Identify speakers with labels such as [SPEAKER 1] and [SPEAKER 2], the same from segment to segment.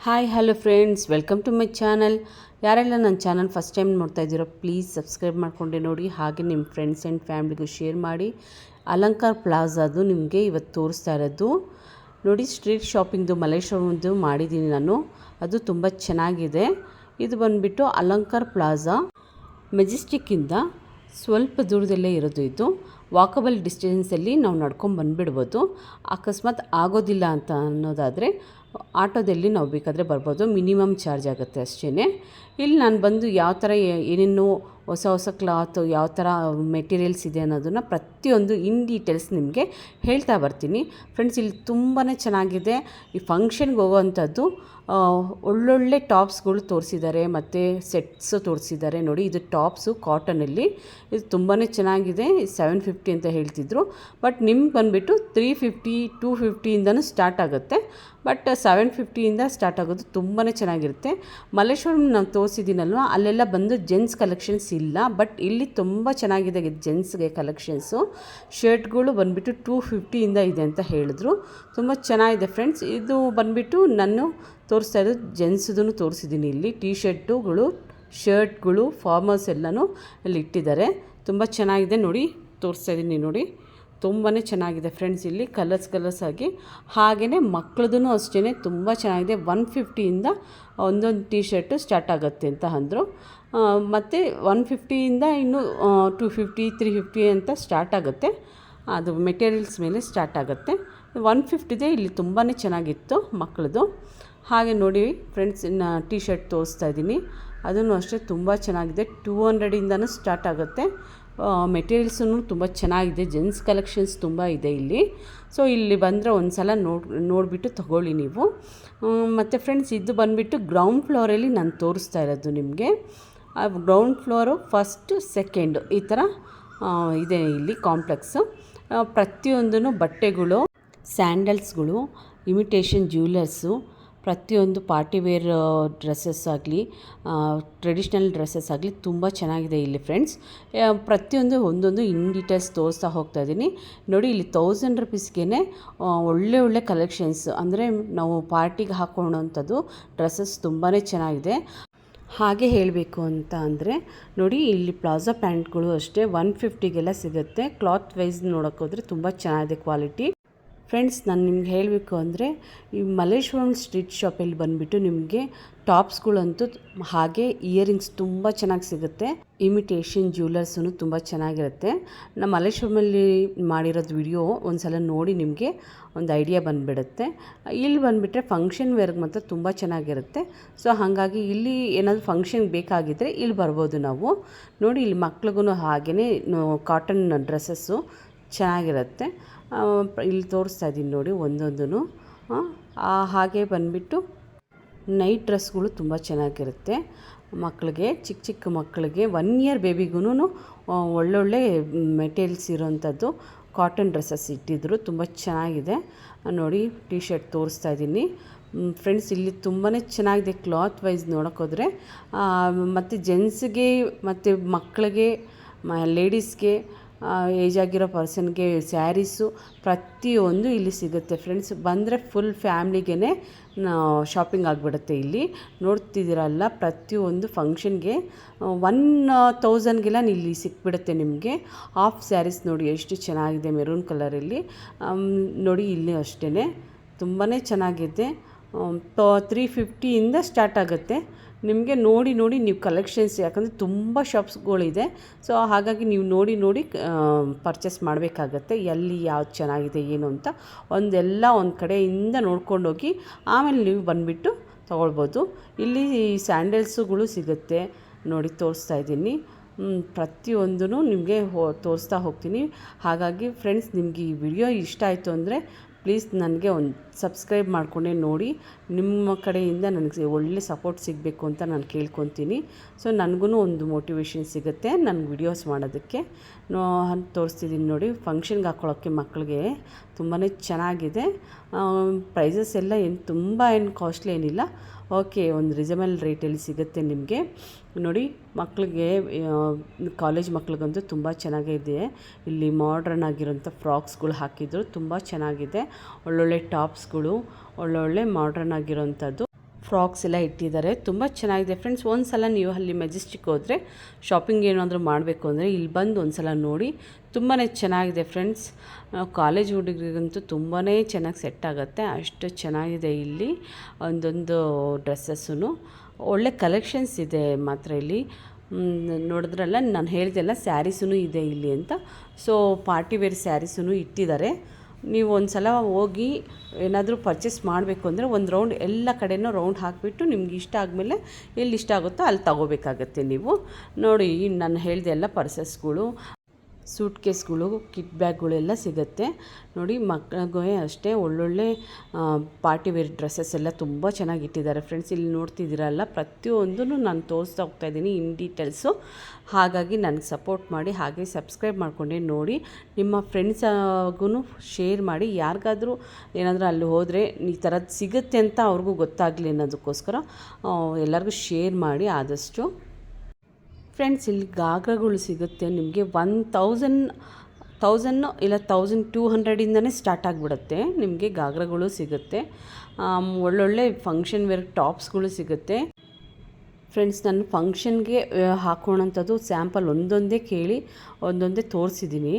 [SPEAKER 1] Hi hello friends, welcome to my channel. ಯಾರೆಲ್ಲ ನನ್ನ channel first time ನೋಡ್ತಾ ಇದ್ದೀರೋ ಪ್ಲೀಸ್ ಸಬ್ಸ್ಕ್ರೈಬ್ ಮಾಡಿಕೊಂಡೆ ನೋಡಿ. ಹಾಗೆ ನಿಮ್ಮ ಫ್ರೆಂಡ್ಸ್ ಆ್ಯಂಡ್ ಫ್ಯಾಮಿಲಿಗೂ ಶೇರ್ ಮಾಡಿ. ಅಲಂಕಾರ್ ಪ್ಲಾಜಾದು ನಿಮಗೆ ಇವತ್ತು ತೋರಿಸ್ತಾ ಇರೋದು ನೋಡಿ. ಸ್ಟ್ರೀಟ್ ಶಾಪಿಂಗ್ದು ಮಲ್ಲೇಶ್ವರದ್ದು ಮಾಡಿದ್ದೀನಿ ನಾನು. ಅದು ತುಂಬ ಚೆನ್ನಾಗಿದೆ. ಇದು ಬಂದುಬಿಟ್ಟು ಅಲಂಕಾರ್ ಪ್ಲಾಜಾ, ಮೆಜೆಸ್ಟಿಕ್ಕಿಂದ ಸ್ವಲ್ಪ ದೂರದಲ್ಲೇ ಇರೋದು. ಇದು ವಾಕಬಲ್ ಡಿಸ್ಟೆನ್ಸಲ್ಲಿ ನಾವು ನಡ್ಕೊಂಡು ಬಂದುಬಿಡ್ಬೋದು. ಅಕಸ್ಮಾತ್ ಆಗೋದಿಲ್ಲ ಅಂತ ಅನ್ನೋದಾದರೆ ಆಟೋದಲ್ಲಿ ನಾವು ಬೇಕಾದರೆ ಬರ್ಬೋದು. ಮಿನಿಮಮ್ ಚಾರ್ಜ್ ಆಗುತ್ತೆ ಅಷ್ಟೇ. ಇಲ್ಲಿ ನಾನು ಬಂದು ಯಾವ ಥರ ಏನೇನು ಹೊಸ ಕ್ಲಾತು ಯಾವ ಥರ ಮೆಟೀರಿಯಲ್ಸ್ ಇದೆ ಅನ್ನೋದನ್ನು ಪ್ರತಿಯೊಂದು ಇನ್ ಡೀಟೇಲ್ಸ್ ನಿಮಗೆ ಹೇಳ್ತಾ ಬರ್ತೀನಿ ಫ್ರೆಂಡ್ಸ್. ಇಲ್ಲಿ ತುಂಬಾ ಚೆನ್ನಾಗಿದೆ. ಈ ಫಂಕ್ಷನ್ಗೆ ಹೋಗೋವಂಥದ್ದು ಒಳ್ಳೊಳ್ಳೆ ಟಾಪ್ಸ್ಗಳು ತೋರಿಸಿದ್ದಾರೆ ಮತ್ತು ಸೆಟ್ಸು ತೋರಿಸಿದ್ದಾರೆ ನೋಡಿ. ಇದು ಟಾಪ್ಸು ಕಾಟನಲ್ಲಿ. ಇದು ತುಂಬಾ ಚೆನ್ನಾಗಿದೆ. 750 ಅಂತ ಹೇಳ್ತಿದ್ರು, ಬಟ್ ನಿಮ್ಗೆ ಬಂದುಬಿಟ್ಟು 350 250ಇಂದನೂ ಸ್ಟಾರ್ಟ್ ಆಗುತ್ತೆ. ಬಟ್ 750ಇಂದ ಸ್ಟಾರ್ಟ್ ಆಗೋದು. ತುಂಬಾ ಚೆನ್ನಾಗಿರುತ್ತೆ. ಮಲ್ಲೇಶ್ವರಂ ನಾವು ತೋರಿಸಿದ್ದೀನಲ್ವ, ಅಲ್ಲೆಲ್ಲ ಬಂದು ಜೆಂಟ್ಸ್ ಕಲೆಕ್ಷನ್ಸ್ ಇಲ್ಲ, ಬಟ್ ಇಲ್ಲಿ ತುಂಬ ಚೆನ್ನಾಗಿದೆ ಜೆಂಟ್ಸ್ಗೆ ಕಲೆಕ್ಷನ್ಸು. ಶರ್ಟ್ಗಳು ಬಂದುಬಿಟ್ಟು 250ಇಂದ ಇದೆ ಅಂತ ಹೇಳಿದ್ರು. ತುಂಬ ಚೆನ್ನಾಗಿದೆ ಫ್ರೆಂಡ್ಸ್. ಇದು ಬಂದುಬಿಟ್ಟು ನಾನು ತೋರಿಸ್ತಾ ಇರೋದು ಜೆಂಟ್ಸ್ದು ತೋರಿಸಿದ್ದೀನಿ. ಇಲ್ಲಿ ಟೀ ಶರ್ಟ್ಗಳು ಫಾರ್ಮರ್ಸ್ ಎಲ್ಲನೂ ಇಲ್ಲಿ ಇಟ್ಟಿದ್ದಾರೆ. ತುಂಬ ಚೆನ್ನಾಗಿದೆ ನೋಡಿ, ತೋರಿಸ್ತಾ ಇದ್ದೀನಿ ನೋಡಿ. ತುಂಬಾ ಚೆನ್ನಾಗಿದೆ ಫ್ರೆಂಡ್ಸ್. ಇಲ್ಲಿ ಕಲರ್ಸ್ ಆಗಿ. ಹಾಗೆಯೇ ಮಕ್ಕಳದೂ ಅಷ್ಟೇ ತುಂಬ ಚೆನ್ನಾಗಿದೆ. 150ಇಂದ ಒಂದೊಂದು ಟೀ ಶರ್ಟು ಸ್ಟಾರ್ಟ್ ಆಗುತ್ತೆ ಅಂತ ಅಂದರು. ಮತ್ತು 150ಇಂದ ಇನ್ನು 250 350 ಅಂತ ಸ್ಟಾರ್ಟ್ ಆಗುತ್ತೆ. ಅದು ಮೆಟೀರಿಯಲ್ಸ್ ಮೇಲೆ ಸ್ಟಾರ್ಟ್ ಆಗುತ್ತೆ. 150ದೇ ಇಲ್ಲಿ ತುಂಬಾ ಚೆನ್ನಾಗಿತ್ತು ಮಕ್ಕಳದು. ಹಾಗೆ ನೋಡಿ ಫ್ರೆಂಡ್ಸ್, ಟೀ ಶರ್ಟ್ ತೋರಿಸ್ತಾ ಇದ್ದೀನಿ. ಅದನ್ನು ಅಷ್ಟೇ ತುಂಬ ಚೆನ್ನಾಗಿದೆ. 200ಇಂದನೂ ಸ್ಟಾರ್ಟ್ ಆಗುತ್ತೆ. ಮೆಟೀರಿಯಲ್ಸೂ ತುಂಬ ಚೆನ್ನಾಗಿದೆ. ಜೆಂಟ್ಸ್ ಕಲೆಕ್ಷನ್ಸ್ ತುಂಬ ಇದೆ ಇಲ್ಲಿ. ಸೊ ಇಲ್ಲಿ ಬಂದರೆ ಒಂದು ಸಲ ನೋಡಿಬಿಟ್ಟು ತೊಗೊಳ್ಳಿ ನೀವು. ಮತ್ತು ಫ್ರೆಂಡ್ಸ್, ಇದು ಬಂದುಬಿಟ್ಟು ಗ್ರೌಂಡ್ ಫ್ಲೋರಲ್ಲಿ ನಾನು ತೋರಿಸ್ತಾ ಇರೋದು ನಿಮಗೆ. ಗ್ರೌಂಡ್ ಫ್ಲೋರು ಫಸ್ಟ್ ಸೆಕೆಂಡ್ ಈ ಥರ ಇದೆ ಇಲ್ಲಿ ಕಾಂಪ್ಲೆಕ್ಸು. ಪ್ರತಿಯೊಂದೂ ಬಟ್ಟೆಗಳು, ಸ್ಯಾಂಡಲ್ಸ್ಗಳು, ಇಮಿಟೇಷನ್ ಜ್ಯುವೆಲರ್ಸು, ಪ್ರತಿಯೊಂದು ಪಾರ್ಟಿವೇರ್ ಡ್ರೆಸ್ಸಸ್ ಆಗಲಿ ಟ್ರೆಡಿಷ್ನಲ್ ಡ್ರೆಸ್ಸಸ್ ಆಗಲಿ ತುಂಬ ಚೆನ್ನಾಗಿದೆ ಇಲ್ಲಿ ಫ್ರೆಂಡ್ಸ್. ಪ್ರತಿಯೊಂದು ಒಂದೊಂದು ಇನ್ ಡೀಟೇಲ್ಸ್ ತೋರಿಸ್ತಾ ಹೋಗ್ತಾ ಇದ್ದೀನಿ ನೋಡಿ. ಇಲ್ಲಿ 1000 ರೂಪೀಸ್ಗೆ ಒಳ್ಳೆ ಕಲೆಕ್ಷನ್ಸ್, ಅಂದರೆ ನಾವು ಪಾರ್ಟಿಗೆ ಹಾಕೊಳ್ಳೋವಂಥದ್ದು ಡ್ರೆಸ್ಸಸ್ ತುಂಬಾ ಚೆನ್ನಾಗಿದೆ. ಹಾಗೆ ಹೇಳಬೇಕು ಅಂತ ಅಂದರೆ ನೋಡಿ, ಇಲ್ಲಿ ಪ್ಲಾಜಾ ಪ್ಯಾಂಟ್ಗಳು ಅಷ್ಟೇ 150ಗೆಲ್ಲ ಸಿಗುತ್ತೆ. ಕ್ಲಾತ್ ವೈಸ್ ನೋಡೋಕ್ಕೋದ್ರೆ ತುಂಬ ಚೆನ್ನಾಗಿದೆ ಕ್ವಾಲಿಟಿ ಫ್ರೆಂಡ್ಸ್. ನಾನು ನಿಮ್ಗೆ ಹೇಳಬೇಕು ಅಂದರೆ ಈ ಮಲ್ಲೇಶ್ವರಂ ಸ್ಟ್ರೀಟ್ ಶಾಪಲ್ಲಿ ಬಂದುಬಿಟ್ಟು ನಿಮಗೆ ಟಾಪ್ಸ್ಗಳಂತೂ ಹಾಗೆ ಇಯರಿಂಗ್ಸ್ ತುಂಬ ಚೆನ್ನಾಗಿ ಸಿಗುತ್ತೆ. ಇಮಿಟೇಷನ್ ಜ್ಯುವೆಲರ್ಸೂ ತುಂಬ ಚೆನ್ನಾಗಿರುತ್ತೆ. ನಮ್ಮ ಮಲ್ಲೇಶ್ವರಮಲ್ಲಿ ಮಾಡಿರೋದು ವಿಡಿಯೋ ಒಂದು ಸಲ ನೋಡಿ, ನಿಮಗೆ ಒಂದು ಐಡಿಯಾ ಬಂದುಬಿಡುತ್ತೆ. ಇಲ್ಲಿ ಬಂದುಬಿಟ್ರೆ ಫಂಕ್ಷನ್ ವೇರ್ಗೆ ಮಾತ್ರ ತುಂಬ ಚೆನ್ನಾಗಿರುತ್ತೆ. ಸೊ ಹಾಗಾಗಿ ಇಲ್ಲಿ ಏನಾದರೂ ಫಂಕ್ಷನ್ಗೆ ಬೇಕಾಗಿದ್ದರೆ ಇಲ್ಲಿ ಬರ್ಬೋದು ನಾವು ನೋಡಿ. ಇಲ್ಲಿ ಮಕ್ಳಿಗೂ ಹಾಗೆಯೇ ಕಾಟನ್ ಡ್ರೆಸ್ಸಸ್ಸು ಚೆನ್ನಾಗಿರುತ್ತೆ. ಇಲ್ಲಿ ತೋರಿಸ್ತಾ ಇದ್ದೀನಿ ನೋಡಿ ಒಂದೊಂದೂ. ಹಾಗೆ ಬಂದುಬಿಟ್ಟು ನೈಟ್ ಡ್ರೆಸ್ಗಳು ತುಂಬ ಚೆನ್ನಾಗಿರುತ್ತೆ ಮಕ್ಕಳಿಗೆ. ಚಿಕ್ಕ ಮಕ್ಕಳಿಗೆ 1 ಇಯರ್ ಬೇಬಿಗೂ ಒಳ್ಳೊಳ್ಳೆ ಮೆಟೀರಿಯಲ್ಸ್ ಇರೋವಂಥದ್ದು ಕಾಟನ್ ಡ್ರೆಸ್ಸಸ್ ಇಟ್ಟಿದ್ರು. ತುಂಬ ಚೆನ್ನಾಗಿದೆ ನೋಡಿ. ಟೀ ಶರ್ಟ್ ತೋರಿಸ್ತಾ ಇದ್ದೀನಿ ಫ್ರೆಂಡ್ಸ್. ಇಲ್ಲಿ ತುಂಬಾ ಚೆನ್ನಾಗಿದೆ ಕ್ಲಾತ್ ವೈಸ್ ನೋಡೋಕ್ಕೋದ್ರೆ. ಮತ್ತು ಜೆಂಟ್ಸ್ಗೆ ಮತ್ತು ಮಕ್ಕಳಿಗೆ, ಲೇಡೀಸ್ಗೆ, ಏಜ್ ಆಗಿರೋ ಪರ್ಸನ್ಗೆ ಸ್ಯಾರೀಸು ಪ್ರತಿಯೊಂದು ಇಲ್ಲಿ ಸಿಗುತ್ತೆ ಫ್ರೆಂಡ್ಸ್. ಬಂದರೆ ಫುಲ್ ಫ್ಯಾಮ್ಲಿಗೇ ಶಾಪಿಂಗ್ ಆಗಿಬಿಡುತ್ತೆ. ಇಲ್ಲಿ ನೋಡ್ತಿದ್ದೀರಲ್ಲ, ಪ್ರತಿಯೊಂದು ಫಂಕ್ಷನ್ಗೆ 1000ಗೆಲ್ಲ ಇಲ್ಲಿ ಸಿಕ್ಬಿಡುತ್ತೆ ನಿಮಗೆ. ಹಾಫ್ ಸ್ಯಾರೀಸ್ ನೋಡಿ ಎಷ್ಟು ಚೆನ್ನಾಗಿದೆ ಮೆರೂನ್ ಕಲರಲ್ಲಿ ನೋಡಿ. ಇಲ್ಲಿ ಅಷ್ಟೇ ತುಂಬಾ ಚೆನ್ನಾಗಿದೆ. 350ಇಂದ ಸ್ಟಾರ್ಟ್ ಆಗುತ್ತೆ ನಿಮಗೆ. ನೋಡಿ ನೀವು ಕಲೆಕ್ಷನ್ಸ್, ಯಾಕಂದರೆ ತುಂಬ ಶಾಪ್ಸ್ಗಳಿದೆ. ಸೊ ಹಾಗಾಗಿ ನೀವು ನೋಡಿ ಪರ್ಚೇಸ್ ಮಾಡಬೇಕಾಗತ್ತೆ. ಎಲ್ಲಿ ಯಾವ್ದು ಚೆನ್ನಾಗಿದೆ ಏನು ಅಂತ ಒಂದು ಕಡೆಯಿಂದ ನೋಡ್ಕೊಂಡೋಗಿ ಆಮೇಲೆ ನೀವು ಬಂದುಬಿಟ್ಟು ತೊಗೊಳ್ಬೋದು. ಇಲ್ಲಿ ಸ್ಯಾಂಡಲ್ಸುಗಳು ಸಿಗುತ್ತೆ ನೋಡಿ, ತೋರಿಸ್ತಾ ಇದ್ದೀನಿ. ಪ್ರತಿಯೊಂದೂ ನಿಮಗೆ ತೋರಿಸ್ತಾ ಹೋಗ್ತೀನಿ. ಹಾಗಾಗಿ ಫ್ರೆಂಡ್ಸ್, ನಿಮಗೆ ಈ ವಿಡಿಯೋ ಇಷ್ಟ ಆಯಿತು ಅಂದರೆ ಪ್ಲೀಸ್ ನನಗೆ ಒಂದು ಸಬ್ಸ್ಕ್ರೈಬ್ ಮಾಡಿಕೊಂಡೆ ನೋಡಿ. ನಿಮ್ಮ ಕಡೆಯಿಂದ ನನಗೆ ಒಳ್ಳೆ ಸಪೋರ್ಟ್ ಸಿಗಬೇಕು ಅಂತ ನಾನು ಕೇಳ್ಕೊತೀನಿ. ಸೊ ನನಗೂ ಒಂದು ಮೋಟಿವೇಶನ್ ಸಿಗುತ್ತೆ ನನಗೆ ವಿಡಿಯೋಸ್ ಮಾಡೋದಕ್ಕೆ. ತೋರಿಸ್ತಿದ್ದೀನಿ ನೋಡಿ. ಫಂಕ್ಷನ್ಗೆ ಹಾಕ್ಕೊಳ್ಳೋಕ್ಕೆ ಮಕ್ಕಳಿಗೆ ತುಂಬಾ ಚೆನ್ನಾಗಿದೆ. ಪ್ರೈಸಸ್ ಎಲ್ಲ ತುಂಬ ಕಾಸ್ಟ್ಲಿ ಏನಿಲ್ಲ. ಓಕೆ, ಒಂದು ರೀಸನಬಲ್ ರೇಟಲ್ಲಿ ಸಿಗುತ್ತೆ ನಿಮಗೆ ನೋಡಿ. ಮಕ್ಕಳಿಗೆ ಕಾಲೇಜ್ ಮಕ್ಳಿಗಂತೂ ತುಂಬ ಚೆನ್ನಾಗಿದೆ. ಇಲ್ಲಿ ಮಾಡ್ರನ್ ಆಗಿರೋಂಥ ಫ್ರಾಕ್ಸ್ಗಳು ಹಾಕಿದ್ರು ತುಂಬ ಚೆನ್ನಾಗಿದೆ. ಒಳ್ಳೊಳ್ಳೆ ಟಾಪ್ಸ್ಗಳು, ಒಳ್ಳೊಳ್ಳೆ ಮಾಡ್ರನ್ ಆಗಿರೋಂಥದ್ದು ಫ್ರಾಕ್ಸ್ ಎಲ್ಲ ಇಟ್ಟಿದ್ದಾರೆ. ತುಂಬ ಚೆನ್ನಾಗಿದೆ ಫ್ರೆಂಡ್ಸ್. ಒಂದು ಸಲ ನೀವು ಅಲ್ಲಿ ಮೆಜೆಸ್ಟಿಕ್ ಹೋದರೆ ಶಾಪಿಂಗ್ ಏನಾದರೂ ಮಾಡಬೇಕು ಅಂದರೆ ಇಲ್ಲಿ ಬಂದು ಒಂದು ಸಲ ನೋಡಿ. ತುಂಬಾ ಚೆನ್ನಾಗಿದೆ ಫ್ರೆಂಡ್ಸ್. ಕಾಲೇಜ್ ಹುಡುಗರಿಗಂತೂ ತುಂಬಾ ಚೆನ್ನಾಗಿ ಸೆಟ್ ಆಗುತ್ತೆ, ಅಷ್ಟು ಚೆನ್ನಾಗಿದೆ ಇಲ್ಲಿ ಒಂದೊಂದು ಡ್ರೆಸ್ಸಸ್ಸು. ಒಳ್ಳೆ ಕಲೆಕ್ಷನ್ಸ್ ಇದೆ ಮಾತ್ರ ಇಲ್ಲಿ. ನೋಡಿದ್ರಲ್ಲ, ನಾನು ಹೇಳಿದೆಲ್ಲ ಸ್ಯಾರೀಸೂ ಇದೆ ಇಲ್ಲಿ ಅಂತ. ಸೊ ಪಾರ್ಟಿ ವೇರ್ ಸ್ಯಾರೀಸೂ ಇಟ್ಟಿದ್ದಾರೆ. ನೀವು ಒಂದು ಸಲ ಹೋಗಿ ಏನಾದರೂ ಪರ್ಚೇಸ್ ಮಾಡಬೇಕು ಅಂದರೆ ಒಂದು ರೌಂಡ್ ಎಲ್ಲ ಕಡೆನೂ ರೌಂಡ್ ಹಾಕಿಬಿಟ್ಟು ನಿಮ್ಗೆ ಇಷ್ಟ ಆದಮೇಲೆ ಎಲ್ಲಿ ಇಷ್ಟ ಆಗುತ್ತೋ ಅಲ್ಲಿ ತಗೋಬೇಕಾಗತ್ತೆ ನೀವು. ನೋಡಿ, ನಾನು ಹೇಳಿದೆ ಎಲ್ಲ ಪರ್ಸಸ್ಗಳು, ಸೂಟ್ ಕೇಸ್ಗಳು, ಕಿಟ್ ಬ್ಯಾಗ್ಗಳೆಲ್ಲ ಸಿಗುತ್ತೆ. ನೋಡಿ, ಮಕ್ಕಳಿಗೆ ಅಷ್ಟೇ ಒಳ್ಳೊಳ್ಳೆ ಪಾರ್ಟಿ ವೇರ್ ಡ್ರೆಸ್ಸಸ್ ಎಲ್ಲ ತುಂಬ ಚೆನ್ನಾಗಿ ಇಟ್ಟಿದ್ದಾರೆ ಫ್ರೆಂಡ್ಸ್. ಇಲ್ಲಿ ನೋಡ್ತಿದ್ದೀರಲ್ಲ, ಪ್ರತಿಯೊಂದೂ ನಾನು ತೋರಿಸ್ತಾ ಹೋಗ್ತಾಯಿದ್ದೀನಿ ಇನ್ ಡೀಟೇಲ್ಸು. ಹಾಗಾಗಿ ನನಗೆ ಸಪೋರ್ಟ್ ಮಾಡಿ, ಹಾಗೆ ಸಬ್ಸ್ಕ್ರೈಬ್ ಮಾಡಿಕೊಂಡೆ ನೋಡಿ. ನಿಮ್ಮ ಫ್ರೆಂಡ್ಸಾಗೂ ಶೇರ್ ಮಾಡಿ. ಯಾರಿಗಾದರೂ ಏನಾದರೂ ಅಲ್ಲಿ ಹೋದರೆ ಈ ಥರದ್ದು ಸಿಗುತ್ತೆ ಅಂತ ಅವ್ರಿಗೂ ಗೊತ್ತಾಗಲಿ ಅನ್ನೋದಕ್ಕೋಸ್ಕರ ಎಲ್ಲರಿಗೂ ಶೇರ್ ಮಾಡಿ ಆದಷ್ಟು. ಫ್ರೆಂಡ್ಸ್, ಇಲ್ಲಿ ಗಾಗ್ರಾಗಳು ಸಿಗುತ್ತೆ ನಿಮಗೆ 1000 ಇಲ್ಲ 1200ಇಂದನೇ ಸ್ಟಾರ್ಟ್ ಆಗಿಬಿಡುತ್ತೆ. ನಿಮಗೆ ಗಾಗ್ರಾಗಳು ಸಿಗುತ್ತೆ. ಒಳ್ಳೊಳ್ಳೆ ಫಂಕ್ಷನ್ ವೇರ್ ಟಾಪ್ಸ್ಗಳು ಸಿಗುತ್ತೆ ಫ್ರೆಂಡ್ಸ್. ನಾನು ಫಂಕ್ಷನ್ಗೆ ಹಾಕೋಣಂಥದ್ದು ಸ್ಯಾಂಪಲ್ ಒಂದೊಂದೇ ಕೇಳಿ ಒಂದೊಂದೇ ತೋರಿಸಿದ್ದೀನಿ.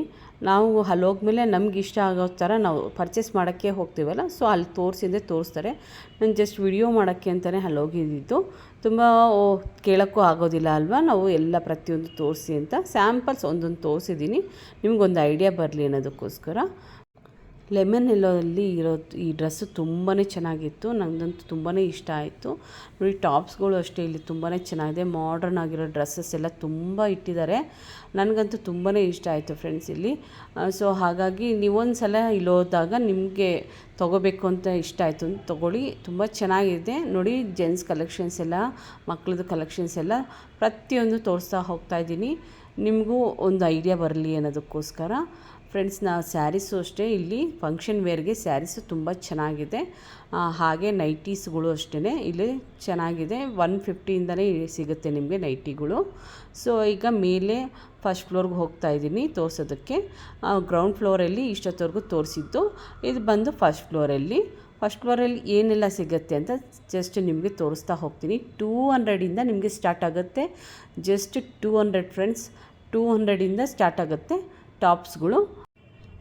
[SPEAKER 1] ನಾವು ಅಲ್ಲಿ ಹೋದ್ಮೇಲೆ ನಮ್ಗೆ ಇಷ್ಟ ಆಗೋ ಥರ ನಾವು ಪರ್ಚೇಸ್ ಮಾಡೋಕ್ಕೆ ಹೋಗ್ತೀವಲ್ಲ, ಸೊ ಅಲ್ಲಿ ತೋರಿಸ್ತಾರೆ. ನಾನು ಜಸ್ಟ್ ವಿಡಿಯೋ ಮಾಡೋಕ್ಕೆ ಅಂತಲೇ ಅಲ್ಲಿ ಹೋಗಿದ್ದು. ತುಂಬ ಕೇಳೋಕ್ಕೂ ಆಗೋದಿಲ್ಲ ಅಲ್ವಾ, ನಾವು ಎಲ್ಲ ಪ್ರತಿಯೊಂದು ತೋರಿಸಿ ಅಂತ ಸ್ಯಾಂಪಲ್ಸ್ ಒಂದೊಂದು ತೋರಿಸಿದ್ದೀನಿ, ನಿಮಗೊಂದು ಐಡಿಯಾ ಬರಲಿ ಅನ್ನೋದಕ್ಕೋಸ್ಕರ. ಲೆಮನ್ ಎಲ್ಲೋಲ್ಲಿ ಇರೋ ಈ ಡ್ರೆಸ್ಸು ತುಂಬಾ ಚೆನ್ನಾಗಿತ್ತು, ನನಗಂತೂ ತುಂಬಾ ಇಷ್ಟ ಆಯಿತು. ನೋಡಿ, ಟಾಪ್ಸ್ಗಳು ಅಷ್ಟೇ ಇಲ್ಲಿ ತುಂಬಾ ಚೆನ್ನಾಗಿದೆ. ಮಾಡರ್ನ್ ಆಗಿರೋ ಡ್ರೆಸ್ಸಸ್ ಎಲ್ಲ ತುಂಬ ಇಟ್ಟಿದ್ದಾರೆ. ನನಗಂತೂ ತುಂಬಾ ಇಷ್ಟ ಆಯಿತು ಫ್ರೆಂಡ್ಸ್ ಇಲ್ಲಿ. ಸೊ ಹಾಗಾಗಿ ನೀವೊಂದು ಸಲ ಇಲ್ಲಿ ಹೋದಾಗ ನಿಮಗೆ ತೊಗೋಬೇಕು ಅಂತ ಇಷ್ಟ ಆಯಿತು ಅಂತ ತೊಗೊಳ್ಳಿ. ತುಂಬ ಚೆನ್ನಾಗಿದೆ ನೋಡಿ. ಜೆಂಟ್ಸ್ ಕಲೆಕ್ಷನ್ಸ್ ಎಲ್ಲ, ಮಕ್ಕಳದ್ದು ಕಲೆಕ್ಷನ್ಸ್ ಎಲ್ಲ ಪ್ರತಿಯೊಂದು ತೋರಿಸ್ತಾ ಹೋಗ್ತಾಯಿದ್ದೀನಿ, ನಿಮಗೂ ಒಂದು ಐಡಿಯಾ ಬರಲಿ ಅನ್ನೋದಕ್ಕೋಸ್ಕರ ಫ್ರೆಂಡ್ಸ್. ಸ್ಯಾರೀಸು ಅಷ್ಟೇ, ಇಲ್ಲಿ ಫಂಕ್ಷನ್ ವೇರ್ಗೆ ಸ್ಯಾರೀಸು ತುಂಬ ಚೆನ್ನಾಗಿದೆ. ಹಾಗೆ ನೈಟೀಸ್ಗಳು ಅಷ್ಟೇ ಇಲ್ಲಿ ಚೆನ್ನಾಗಿದೆ. 150ಇಂದಲೇ ಸಿಗುತ್ತೆ ನಿಮಗೆ ನೈಟಿಗಳು. ಸೊ ಈಗ ಮೇಲೆ ಫಸ್ಟ್ ಫ್ಲೋರ್ಗೆ ಹೋಗ್ತಾಯಿದ್ದೀನಿ ತೋರಿಸೋದಕ್ಕೆ. ಗ್ರೌಂಡ್ ಫ್ಲೋರಲ್ಲಿ ಇಷ್ಟೊತ್ತವರೆಗೂ ತೋರಿಸಿದ್ದು, ಇದು ಬಂದು ಫಸ್ಟ್ ಫ್ಲೋರಲ್ಲಿ ಏನೆಲ್ಲ ಸಿಗುತ್ತೆ ಅಂತ ಜಸ್ಟ್ ನಿಮಗೆ ತೋರಿಸ್ತಾ ಹೋಗ್ತೀನಿ. 200ಇಂದ ನಿಮಗೆ ಸ್ಟಾರ್ಟ್ ಆಗುತ್ತೆ. ಜಸ್ಟ್ 200 ಫ್ರೆಂಡ್ಸ್, 200ಇಂದ ಸ್ಟಾರ್ಟ್ ಆಗುತ್ತೆ ಟಾಪ್ಸ್ಗಳು.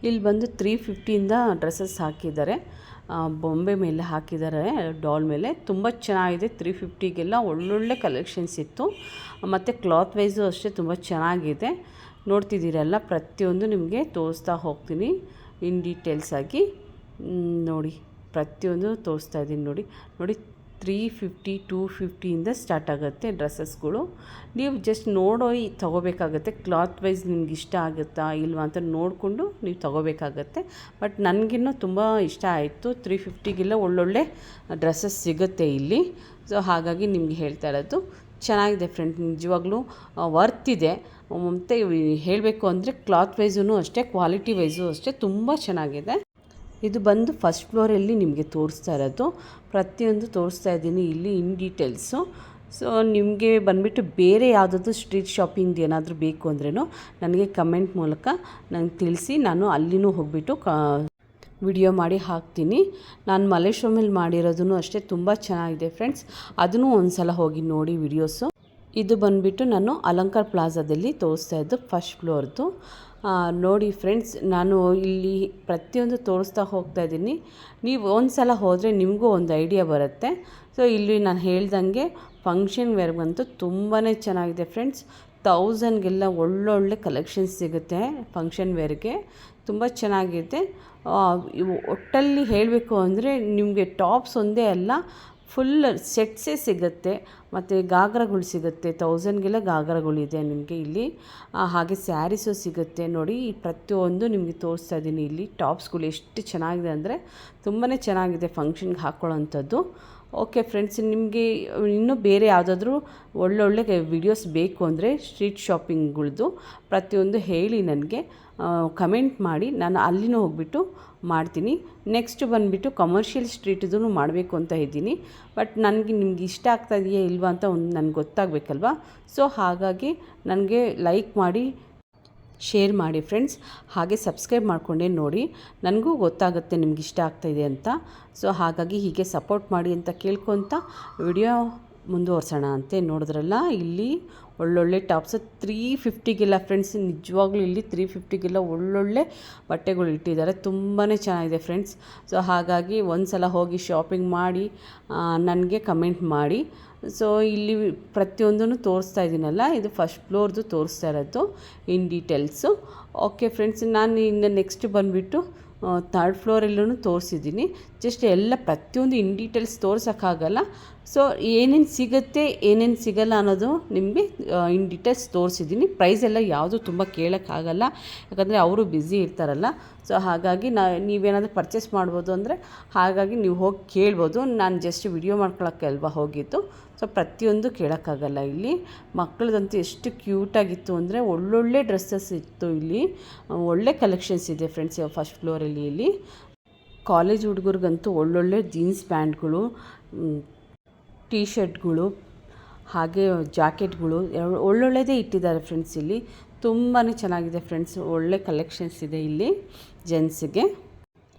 [SPEAKER 1] ಇಲ್ಲಿ ಬಂದು 350ಇಂದ ಡ್ರೆಸ್ಸಸ್ ಹಾಕಿದ್ದಾರೆ, ಬೊಂಬೆ ಮೇಲೆ ಹಾಕಿದ್ದಾರೆ, ಡಾಲ್ ಮೇಲೆ. ತುಂಬ ಚೆನ್ನಾಗಿದೆ. 350ಗೆಲ್ಲ ಒಳ್ಳೊಳ್ಳೆ ಕಲೆಕ್ಷನ್ಸ್ ಇತ್ತು. ಮತ್ತು ಕ್ಲಾತ್ ವೈಸು ಅಷ್ಟೇ ತುಂಬ ಚೆನ್ನಾಗಿದೆ. ನೋಡ್ತಿದ್ದೀರಲ್ಲ, ಪ್ರತಿಯೊಂದು ನಿಮಗೆ ತೋರಿಸ್ತಾ ಹೋಗ್ತೀನಿ ಇನ್ ಡೀಟೇಲ್ಸ್ ಆಗಿ. ನೋಡಿ, ಪ್ರತಿಯೊಂದು ತೋರಿಸ್ತಾ ಇದ್ದೀನಿ. ನೋಡಿ 350 250ಇಂದ ಸ್ಟಾರ್ಟ್ ಆಗುತ್ತೆ ಡ್ರೆಸ್ಸಸ್ಗಳು. ನೀವು ಜಸ್ಟ್ ನೋಡಿ ತೊಗೋಬೇಕಾಗತ್ತೆ. ಕ್ಲಾತ್ ವೈಸ್ ನಿಮ್ಗೆ ಇಷ್ಟ ಆಗುತ್ತಾ ಇಲ್ವಾ ಅಂತ ನೋಡಿಕೊಂಡು ನೀವು ತೊಗೋಬೇಕಾಗತ್ತೆ. ಬಟ್ ನನಗಿನ್ನೂ ತುಂಬ ಇಷ್ಟ ಆಯಿತು. 350ಗೆಲ್ಲ ಒಳ್ಳೊಳ್ಳೆ ಡ್ರೆಸ್ಸಸ್ ಸಿಗುತ್ತೆ ಇಲ್ಲಿ. ಸೊ ಹಾಗಾಗಿ ನಿಮಗೆ ಹೇಳ್ತಾ ಇರೋದು ಚೆನ್ನಾಗಿದೆ ಫ್ರೆಂಡ್, ನಿಜವಾಗ್ಲೂ ವರ್ತಿದೆ. ಮತ್ತು ಹೇಳಬೇಕು ಅಂದರೆ ಕ್ಲಾತ್ ವೈಸೂ ಅಷ್ಟೇ, ಕ್ವಾಲಿಟಿ ವೈಸು ಅಷ್ಟೇ ತುಂಬ ಚೆನ್ನಾಗಿದೆ. ಇದು ಬಂದು ಫಸ್ಟ್ ಫ್ಲೋರಲ್ಲಿ ನಿಮಗೆ ತೋರಿಸ್ತಾ ಇರೋದು. ಪ್ರತಿಯೊಂದು ತೋರಿಸ್ತಾ ಇದ್ದೀನಿ ಇಲ್ಲಿ ಇನ್ ಡೀಟೇಲ್ಸು. ಸೊ ನಿಮಗೆ ಬಂದುಬಿಟ್ಟು ಬೇರೆ ಯಾವುದಾದ್ರು ಸ್ಟ್ರೀಟ್ ಶಾಪಿಂಗ್ ಏನಾದರೂ ಬೇಕು ಅಂದ್ರೂ ನನಗೆ ಕಮೆಂಟ್ ಮೂಲಕ ನನಗೆ ತಿಳಿಸಿ. ನಾನು ಅಲ್ಲಿನೂ ಹೋಗಿಬಿಟ್ಟು ವಿಡಿಯೋ ಮಾಡಿ ಹಾಕ್ತೀನಿ. ನಾನು ಮಲ್ಲೇಶ್ವರಮಲ್ಲಿ ಮಾಡಿರೋದೂ ಅಷ್ಟೇ ತುಂಬ ಚೆನ್ನಾಗಿದೆ ಫ್ರೆಂಡ್ಸ್. ಅದನ್ನು ಒಂದು ಸಲ ಹೋಗಿ ನೋಡಿ ವಿಡಿಯೋಸು. ಇದು ಬಂದುಬಿಟ್ಟು ನಾನು ಅಲಂಕಾರ್ ಪ್ಲಾಜಾದಲ್ಲಿ ತೋರಿಸ್ತಾ ಇದ್ದು ಫಸ್ಟ್ ಫ್ಲೋರ್ದು. ನೋಡಿ ಫ್ರೆಂಡ್ಸ್, ನಾನು ಇಲ್ಲಿ ಪ್ರತಿಯೊಂದು ತೋರಿಸ್ತಾ ಹೋಗ್ತಾ ಇದ್ದೀನಿ. ನೀವು ಒಂದು ಸಲ ಹೋದರೆ ನಿಮಗೂ ಒಂದು ಐಡಿಯಾ ಬರುತ್ತೆ. ಸೊ ಇಲ್ಲಿ ನಾನು ಹೇಳ್ದಂಗೆ ಫಂಕ್ಷನ್ ವೇರ್ಗಂತೂ ತುಂಬಾ ಚೆನ್ನಾಗಿದೆ ಫ್ರೆಂಡ್ಸ್. 1000ಗೆಲ್ಲ ಒಳ್ಳೊಳ್ಳೆ ಕಲೆಕ್ಷನ್ಸ್ ಸಿಗುತ್ತೆ ಫಂಕ್ಷನ್ ವೇರ್ಗೆ, ತುಂಬ ಚೆನ್ನಾಗಿದೆ. ಒಟ್ಟಲ್ಲಿ ಹೇಳಬೇಕು ಅಂದರೆ ನಿಮಗೆ ಟಾಪ್ಸ್ ಒಂದೇ ಅಲ್ಲ, ಫುಲ್ ಸೆಟ್ಸೇ ಸಿಗುತ್ತೆ. ಮತ್ತು ಗಾಗ್ರಾಗಳು ಸಿಗುತ್ತೆ. 1000ಗೆಲ್ಲ ಗಾಗ್ರಾಗಳಿದೆ ನಿಮಗೆ ಇಲ್ಲಿ. ಹಾಗೆ ಸ್ಯಾರೀಸು ಸಿಗುತ್ತೆ. ನೋಡಿ, ಪ್ರತಿಯೊಂದು ನಿಮಗೆ ತೋರಿಸ್ತಾ ಇದ್ದೀನಿ ಇಲ್ಲಿ. ಟಾಪ್ಸ್ಗಳು ಎಷ್ಟು ಚೆನ್ನಾಗಿದೆ ಅಂದರೆ ತುಂಬಾ ಚೆನ್ನಾಗಿದೆ ಫಂಕ್ಷನ್ಗೆ ಹಾಕ್ಕೊಳ್ಳೋವಂಥದ್ದು. ಓಕೆ ಫ್ರೆಂಡ್ಸ್, ನಿಮಗೆ ಇನ್ನೂ ಬೇರೆ ಯಾವುದಾದ್ರೂ ಒಳ್ಳೊಳ್ಳೆ ವಿಡಿಯೋಸ್ ಬೇಕು ಅಂದರೆ ಸ್ಟ್ರೀಟ್ ಶಾಪಿಂಗ್ಗಳದ್ದು ಪ್ರತಿಯೊಂದು ಹೇಳಿ, ನನಗೆ ಕಮೆಂಟ್ ಮಾಡಿ. ನಾನು ಅಲ್ಲಿನೂ ಹೋಗ್ಬಿಟ್ಟು ಮಾಡ್ತೀನಿ. ನೆಕ್ಸ್ಟ್ ಬಂದುಬಿಟ್ಟು ಕಮರ್ಷಿಯಲ್ ಸ್ಟ್ರೀಟ್ದು ಮಾಡಬೇಕು ಅಂತ ಇದ್ದೀನಿ. ಬಟ್ ನಿಮ್ಗೆ ಇಷ್ಟ ಆಗ್ತಾ ಇದೆಯಾ ಇಲ್ವಾ ಅಂತ ನನಗೆ ಗೊತ್ತಾಗಬೇಕಲ್ವ. ಸೊ ಹಾಗಾಗಿ ನನಗೆ ಲೈಕ್ ಮಾಡಿ, ಶೇರ್ ಮಾಡಿ ಫ್ರೆಂಡ್ಸ್. ಹಾಗೆ ಸಬ್ಸ್ಕ್ರೈಬ್ ಮಾಡಿಕೊಂಡೇ ನೋಡಿ, ನನಗೂ ಗೊತ್ತಾಗುತ್ತೆ ನಿಮ್ಗೆ ಇಷ್ಟ ಆಗ್ತಾಯಿದೆ ಅಂತ. ಸೊ ಹಾಗಾಗಿ ಹೀಗೆ ಸಪೋರ್ಟ್ ಮಾಡಿ ಅಂತ ಕೇಳ್ಕೊತ ವಿಡಿಯೋ ಮುಂದುವರ್ಸೋಣ ಅಂತೆ. ನೋಡಿದ್ರಲ್ಲ, ಇಲ್ಲಿ ಒಳ್ಳೊಳ್ಳೆ ಟಾಪ್ಸು 350ಗೆಲ್ಲ ಫ್ರೆಂಡ್ಸ್, ನಿಜವಾಗ್ಲೂ ಇಲ್ಲಿ 350ಗೆಲ್ಲ ಒಳ್ಳೊಳ್ಳೆ ಬಟ್ಟೆಗಳು ಇಟ್ಟಿದ್ದಾರೆ. ತುಂಬಾ ಚೆನ್ನಾಗಿದೆ ಫ್ರೆಂಡ್ಸ್. ಸೊ ಹಾಗಾಗಿ ಒಂದು ಸಲ ಹೋಗಿ ಶಾಪಿಂಗ್ ಮಾಡಿ ನನಗೆ ಕಮೆಂಟ್ ಮಾಡಿ. ಸೊ ಇಲ್ಲಿ ಪ್ರತಿಯೊಂದೂ ತೋರಿಸ್ತಾ ಇದ್ದೀನಲ್ಲ, ಇದು ಫಸ್ಟ್ ಫ್ಲೋರ್ದು ತೋರಿಸ್ತಾ ಇರೋದು ಇನ್ ಡೀಟೇಲ್ಸು. ಓಕೆ ಫ್ರೆಂಡ್ಸ್, ನಾನು ಇನ್ನು ನೆಕ್ಸ್ಟ್ ಬಂದುಬಿಟ್ಟು ಥರ್ಡ್ ಫ್ಲೋರಲ್ಲೂ ತೋರಿಸಿದ್ದೀನಿ. ಜಸ್ಟ್ ಎಲ್ಲ ಪ್ರತಿಯೊಂದು ಇನ್ ಡೀಟೇಲ್ಸ್ ತೋರ್ಸೋಕ್ಕಾಗಲ್ಲ. ಸೊ ಏನೇನು ಸಿಗುತ್ತೆ ಏನೇನು ಸಿಗಲ್ಲ ಅನ್ನೋದು ನಿಮಗೆ ಇನ್ ಡೀಟೇಲ್ಸ್ ತೋರಿಸಿದ್ದೀನಿ. ಪ್ರೈಸ್ ಎಲ್ಲ ಯಾವುದು ತುಂಬ ಕೇಳೋಕ್ಕಾಗಲ್ಲ, ಯಾಕಂದರೆ ಅವರು ಬ್ಯುಸಿ ಇರ್ತಾರಲ್ಲ. ಸೊ ಹಾಗಾಗಿ ನೀವೇನಾದರೂ ಪರ್ಚೇಸ್ ಮಾಡ್ಬೋದು ಅಂದರೆ ಹಾಗಾಗಿ ನೀವು ಹೋಗಿ ಕೇಳ್ಬೋದು. ನಾನು ಜಸ್ಟ್ ವಿಡಿಯೋ ಮಾಡ್ಕೊಳ್ಳೋಕ್ಕೆ ಅಲ್ವಾ ಹೋಗಿದ್ದು. ಸೊ ಪ್ರತಿಯೊಂದು ಕೇಳೋಕ್ಕಾಗಲ್ಲ. ಇಲ್ಲಿ ಮಕ್ಕಳದಂತೂ ಎಷ್ಟು ಕ್ಯೂಟಾಗಿತ್ತು ಅಂದರೆ ಒಳ್ಳೊಳ್ಳೆ ಡ್ರೆಸ್ಸಸ್ ಇತ್ತು. ಇಲ್ಲಿ ಒಳ್ಳೆ ಕಲೆಕ್ಷನ್ಸ್ ಇದೆ ಫ್ರೆಂಡ್ಸ್ ಫಸ್ಟ್ ಫ್ಲೋರಲ್ಲಿ. ಇಲ್ಲಿ ಕಾಲೇಜ್ ಹುಡುಗರಿಗಂತೂ ಒಳ್ಳೊಳ್ಳೆ ಜೀನ್ಸ್ ಪ್ಯಾಂಟ್ಗಳು, ಟೀ ಶರ್ಟ್ಗಳು, ಹಾಗೆ ಜಾಕೆಟ್ಗಳು ಒಳ್ಳೊಳ್ಳೆದೇ ಇಟ್ಟಿದ್ದಾರೆ ಫ್ರೆಂಡ್ಸ್. ಇಲ್ಲಿ ತುಂಬಾ ಚೆನ್ನಾಗಿದೆ ಫ್ರೆಂಡ್ಸ್. ಒಳ್ಳೆ ಕಲೆಕ್ಷನ್ಸ್ ಇದೆ ಇಲ್ಲಿ ಜೆಂಟ್ಸಿಗೆ.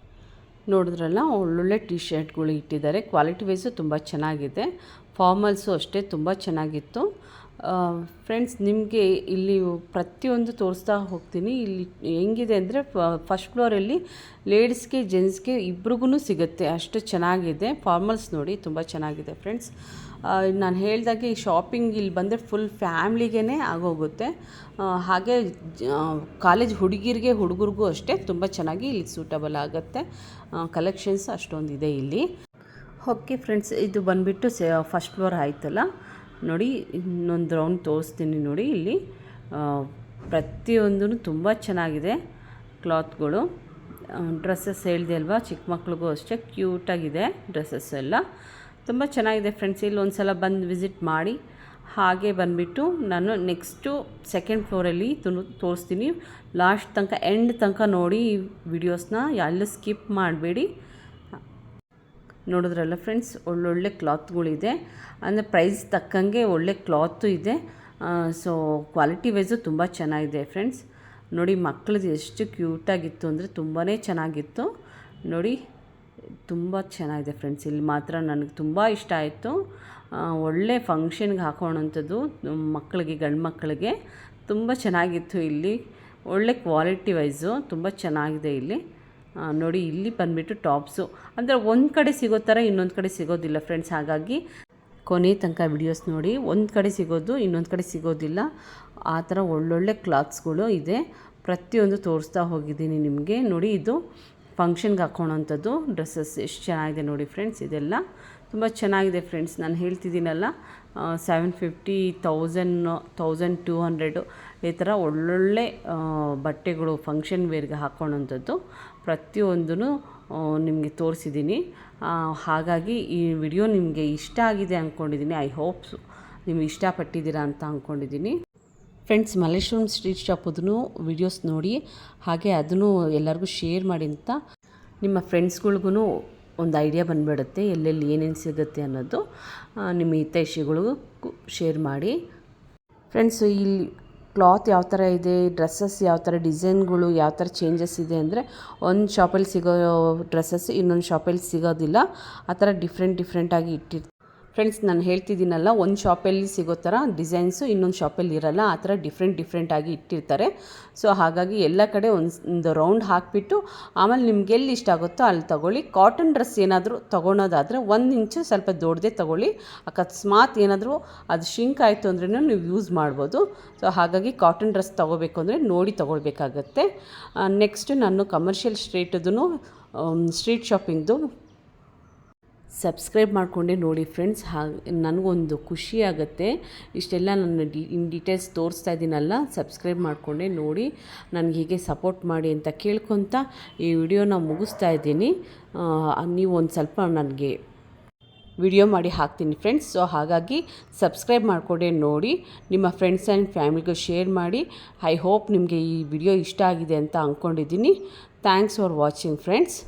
[SPEAKER 1] ನೋಡಿದ್ರಲ್ಲ, ಒಳ್ಳೊಳ್ಳೆ ಟೀ ಶರ್ಟ್ಗಳು ಇಟ್ಟಿದ್ದಾರೆ. ಕ್ವಾಲಿಟಿ ವೈಸು ತುಂಬ ಚೆನ್ನಾಗಿದೆ. ಫಾರ್ಮಲ್ಸು ಅಷ್ಟೇ ತುಂಬ ಚೆನ್ನಾಗಿತ್ತು ಫ್ರೆಂಡ್ಸ್. ನಿಮಗೆ ಇಲ್ಲಿ ಪ್ರತಿಯೊಂದು ತೋರಿಸ್ತಾ ಹೋಗ್ತೀನಿ. ಇಲ್ಲಿ ಹೆಂಗಿದೆ ಅಂದರೆ ಫಸ್ಟ್ ಫ್ಲೋರಲ್ಲಿ ಲೇಡೀಸ್ಗೆ ಜೆಂಟ್ಸ್ಗೆ ಇಬ್ರಿಗೂ ಸಿಗುತ್ತೆ, ಅಷ್ಟು ಚೆನ್ನಾಗಿದೆ. ಫಾರ್ಮಲ್ಸ್ ನೋಡಿ ತುಂಬ ಚೆನ್ನಾಗಿದೆ ಫ್ರೆಂಡ್ಸ್. ನಾನು ಹೇಳ್ದಾಗೆ ಈ ಶಾಪಿಂಗ್ ಇಲ್ಲಿ ಬಂದರೆ ಫುಲ್ ಫ್ಯಾಮ್ಲಿಗೇ ಆಗೋಗುತ್ತೆ. ಹಾಗೆ ಕಾಲೇಜ್ ಹುಡುಗರಿಗೂ ಅಷ್ಟೇ ತುಂಬ ಚೆನ್ನಾಗಿ ಇಲ್ಲಿ ಸೂಟಬಲ್ ಆಗುತ್ತೆ. ಕಲೆಕ್ಷನ್ಸ್ ಅಷ್ಟೊಂದಿದೆ ಇಲ್ಲಿ. ಓಕೆ ಫ್ರೆಂಡ್ಸ್, ಇದು ಬಂದುಬಿಟ್ಟು ಫಸ್ಟ್ ಫ್ಲೋರ್ ಆಯ್ತಲ್ಲ. ನೋಡಿ, ಇನ್ನೊಂದು ರೌಂಡ್ ತೋರಿಸ್ತೀನಿ ನೋಡಿ. ಇಲ್ಲಿ ಪ್ರತಿಯೊಂದೂ ತುಂಬ ಚೆನ್ನಾಗಿದೆ. ಕ್ಲಾತ್ಗಳು, ಡ್ರೆಸ್ಸಸ್ ಹೇಳಿದೆ ಅಲ್ವಾ, ಚಿಕ್ಕ ಮಕ್ಳಿಗೂ ಅಷ್ಟೇ ಕ್ಯೂಟಾಗಿದೆ ಡ್ರೆಸ್ಸಸ್ ಎಲ್ಲ. ತುಂಬ ಚೆನ್ನಾಗಿದೆ ಫ್ರೆಂಡ್ಸ್. ಇಲ್ಲಿ ಒಂದು ಸಲ ಬಂದು ವಿಸಿಟ್ ಮಾಡಿ. ಹಾಗೆ ಬಂದುಬಿಟ್ಟು ನಾನು ನೆಕ್ಸ್ಟು ಸೆಕೆಂಡ್ ಫ್ಲೋರಲ್ಲಿ ತೋರಿಸ್ತೀನಿ. ಲಾಸ್ಟ್ ತನಕ ಎಂಡ್ ತನಕ ನೋಡಿ ಈ ವಿಡಿಯೋಸ್ನ, ಎಲ್ಲೂ ಸ್ಕಿಪ್ ಮಾಡಬೇಡಿ. ನೋಡಿದ್ರಲ್ಲ ಫ್ರೆಂಡ್ಸ್, ಒಳ್ಳೊಳ್ಳೆ ಕ್ಲಾತ್ಗಳಿದೆ. ಅಂದರೆ ಪ್ರೈಸ್ ತಕ್ಕಂಗೆ ಒಳ್ಳೆ ಕ್ಲಾತು ಇದೆ. ಸೊ ಕ್ವಾಲಿಟಿ ವೈಸು ತುಂಬ ಚೆನ್ನಾಗಿದೆ ಫ್ರೆಂಡ್ಸ್. ನೋಡಿ, ಮಕ್ಕಳದ್ದು ಎಷ್ಟು ಕ್ಯೂಟಾಗಿತ್ತು ಅಂದರೆ ತುಂಬಾ ಚೆನ್ನಾಗಿತ್ತು. ನೋಡಿ, ತುಂಬ ಚೆನ್ನಾಗಿದೆ ಫ್ರೆಂಡ್ಸ್. ಇಲ್ಲಿ ಮಾತ್ರ ನನಗೆ ತುಂಬ ಇಷ್ಟ ಆಯಿತು. ಒಳ್ಳೆ ಫಂಕ್ಷನ್ಗೆ ಹಾಕೋಣಂಥದ್ದು ಮಕ್ಕಳಿಗೆ, ಗಂಡು ಮಕ್ಕಳಿಗೆ ತುಂಬ ಚೆನ್ನಾಗಿತ್ತು. ಇಲ್ಲಿ ಒಳ್ಳೆ ಕ್ವಾಲಿಟಿ ವೈಸು ತುಂಬ ಚೆನ್ನಾಗಿದೆ ಇಲ್ಲಿ. ನೋಡಿ, ಇಲ್ಲಿ ಬಂದುಬಿಟ್ಟು ಟಾಪ್ಸು ಅಂದರೆ ಒಂದು ಕಡೆ ಸಿಗೋ ಥರ ಇನ್ನೊಂದು ಕಡೆ ಸಿಗೋದಿಲ್ಲ ಫ್ರೆಂಡ್ಸ್. ಹಾಗಾಗಿ ಕೊನೆ ತನಕ ವಿಡಿಯೋಸ್ ನೋಡಿ. ಒಂದು ಕಡೆ ಸಿಗೋದು, ಇನ್ನೊಂದು ಕಡೆ ಸಿಗೋದಿಲ್ಲ. ಆ ಥರ ಒಳ್ಳೊಳ್ಳೆ ಕ್ಲಾತ್ಸ್ಗಳು ಇದೆ. ಪ್ರತಿಯೊಂದು ತೋರಿಸ್ತಾ ಹೋಗಿದ್ದೀನಿ ನಿಮಗೆ. ನೋಡಿ, ಇದು ಫಂಕ್ಷನ್ಗೆ ಹಾಕೋಣಂಥದ್ದು ಡ್ರೆಸ್ಸಸ್ ಎಷ್ಟು ಚೆನ್ನಾಗಿದೆ ನೋಡಿ ಫ್ರೆಂಡ್ಸ್. ಇದೆಲ್ಲ ತುಂಬ ಚೆನ್ನಾಗಿದೆ ಫ್ರೆಂಡ್ಸ್. ನಾನು ಹೇಳ್ತಿದ್ದೀನಲ್ಲ, 750, 1200 ಈ ಥರ ಒಳ್ಳೊಳ್ಳೆ ಬಟ್ಟೆಗಳು ಫಂಕ್ಷನ್ ವೇರ್ಗೆ ಹಾಕೋಣಂಥದ್ದು ಪ್ರತಿಯೊಂದೂ ನಿಮಗೆ ತೋರಿಸಿದ್ದೀನಿ. ಹಾಗಾಗಿ ಈ ವಿಡಿಯೋ ನಿಮಗೆ ಇಷ್ಟ ಆಗಿದೆ ಅಂದ್ಕೊಂಡಿದ್ದೀನಿ. ಐ ಹೋಪ್ಸ್ ನಿಮ್ಗೆ ಇಷ್ಟಪಟ್ಟಿದ್ದೀರಾ ಅಂತ ಅಂದ್ಕೊಂಡಿದ್ದೀನಿ ಫ್ರೆಂಡ್ಸ್. ಮಲ್ಲೇಶ್ವರಂ ಸ್ಟ್ರೀಟ್ ಶಾಪದೂ ವಿಡಿಯೋಸ್ ನೋಡಿ, ಹಾಗೆ ಅದನ್ನು ಎಲ್ಲರಿಗೂ ಶೇರ್ ಮಾಡಿ ಅಂತ ನಿಮ್ಮ ಫ್ರೆಂಡ್ಸ್ಗಳ್ಗೂ ಒಂದು ಐಡಿಯಾ ಬಂದುಬಿಡುತ್ತೆ ಎಲ್ಲೆಲ್ಲಿ ಏನೇನು ಸಿಗುತ್ತೆ ಅನ್ನೋದು. ನಿಮ್ಮ ಹಿತೈಷಿಗಳಿಗೂ ಶೇರ್ ಮಾಡಿ ಫ್ರೆಂಡ್ಸ್. ಇಲ್ಲಿ ಕ್ಲಾತ್ ಯಾವ ಥರ ಇದೆ, ಡ್ರೆಸ್ಸಸ್ ಯಾವ ಥರ, ಡಿಸೈನ್ಗಳು ಯಾವ ಥರ ಚೇಂಜಸ್ ಇದೆ ಅಂದರೆ ಒಂದು ಶಾಪಲ್ಲಿ ಸಿಗೋ ಡ್ರೆಸ್ಸಸ್ ಇನ್ನೊಂದು ಶಾಪಲ್ಲಿ ಸಿಗೋದಿಲ್ಲ. ಆ ಥರ ಡಿಫ್ರೆಂಟಾಗಿ ಇಟ್ಟಿರ್ತಾರೆ ಫ್ರೆಂಡ್ಸ್. ನಾನು ಹೇಳ್ತಿದ್ದೀನಲ್ಲ, ಒಂದು ಶಾಪಲ್ಲಿ ಸಿಗೋ ಥರ ಡಿಸೈನ್ಸು ಇನ್ನೊಂದು ಶಾಪಲ್ಲಿ ಇರೋಲ್ಲ. ಆ ಥರ ಡಿಫ್ರೆಂಟಾಗಿ ಇಟ್ಟಿರ್ತಾರೆ. ಸೊ ಹಾಗಾಗಿ ಎಲ್ಲ ಕಡೆ ಒಂದು ರೌಂಡ್ ಹಾಕಿಬಿಟ್ಟು ಆಮೇಲೆ ನಿಮ್ಗೆ ಎಲ್ಲಿ ಇಷ್ಟ ಆಗುತ್ತೋ ಅಲ್ಲಿ ತೊಗೊಳ್ಳಿ. ಕಾಟನ್ ಡ್ರೆಸ್ ಏನಾದರೂ ತೊಗೊಳೋದಾದರೆ 1 ಇಂಚು ಸ್ವಲ್ಪ ದೊಡ್ಡದೇ ತೊಗೊಳ್ಳಿ. ಅಕಸ್ಮಾತ್ ಏನಾದರೂ ಅದು ಶಿಂಕ್ ಆಯಿತು ಅಂದ್ರೂ ನೀವು ಯೂಸ್ ಮಾಡ್ಬೋದು. ಸೊ ಹಾಗಾಗಿ ಕಾಟನ್ ಡ್ರೆಸ್ ತೊಗೋಬೇಕು ಅಂದರೆ ನೋಡಿ ತೊಗೊಳ್ಬೇಕಾಗತ್ತೆ. ನೆಕ್ಸ್ಟು ನಾನು ಕಮರ್ಷಿಯಲ್ ಸ್ಟ್ರೀಟ್ ಶಾಪಿಂಗ್ದು ಸಬ್ಸ್ಕ್ರೈಬ್ ಮಾಡಿಕೊಂಡೆ ನೋಡಿ ಫ್ರೆಂಡ್ಸ್. ನನಗೊಂದು ಖುಷಿ ಆಗುತ್ತೆ. ಇಷ್ಟೆಲ್ಲ ನಾನು ಇನ್ ಡೀಟೇಲ್ಸ್ ತೋರಿಸ್ತಾ ಇದ್ದೀನಲ್ಲ, ಸಬ್ಸ್ಕ್ರೈಬ್ ಮಾಡಿಕೊಂಡೆ ನೋಡಿ. ನನಗೆ ಹೀಗೆ ಸಪೋರ್ಟ್ ಮಾಡಿ ಅಂತ ಕೇಳ್ಕೊತ ಈ ವಿಡಿಯೋನ ಮುಗಿಸ್ತಾ ಇದ್ದೀನಿ. ನೀವು ಒಂದು ಸ್ವಲ್ಪ ನನಗೆ ವಿಡಿಯೋ ಮಾಡಿ ಹಾಕ್ತೀನಿ ಫ್ರೆಂಡ್ಸ್. ಸೊ ಹಾಗಾಗಿ ಸಬ್ಸ್ಕ್ರೈಬ್ ಮಾಡಿಕೊಂಡೆ ನೋಡಿ. ನಿಮ್ಮ ಫ್ರೆಂಡ್ಸ್ ಆ್ಯಂಡ್ ಫ್ಯಾಮಿಲಿಗೂ ಶೇರ್ ಮಾಡಿ. ಐ ಹೋಪ್ ನಿಮಗೆ ಈ ವಿಡಿಯೋ ಇಷ್ಟ ಆಗಿದೆ ಅಂತ ಅಂದ್ಕೊಂಡಿದ್ದೀನಿ. Thanks for watching friends.